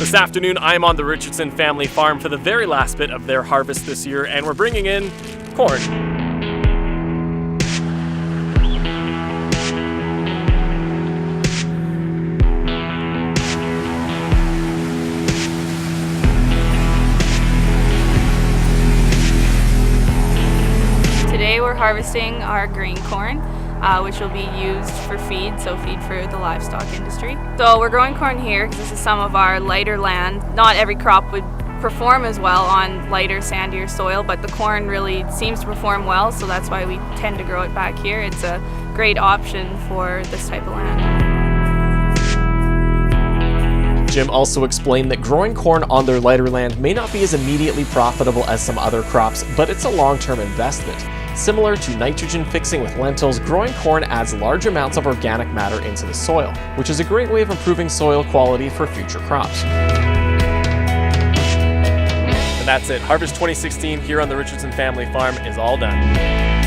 This afternoon, I'm on the Richardson family farm for the very last bit of their harvest this year, and we're bringing in corn. Today we're harvesting our green corn, which will be used for feed, so feed for the livestock industry. So we're growing corn here because this is some of our lighter land. Not every crop would perform as well on lighter, sandier soil, but the corn really seems to perform well, so that's why we tend to grow it back here. It's a great option for this type of land. Jim also explained that growing corn on their lighter land may not be as immediately profitable as some other crops, but it's a long-term investment. Similar to nitrogen fixing with lentils, growing corn adds large amounts of organic matter into the soil, which is a great way of improving soil quality for future crops. And that's it. Harvest 2016 here on the Richardson family farm is all done.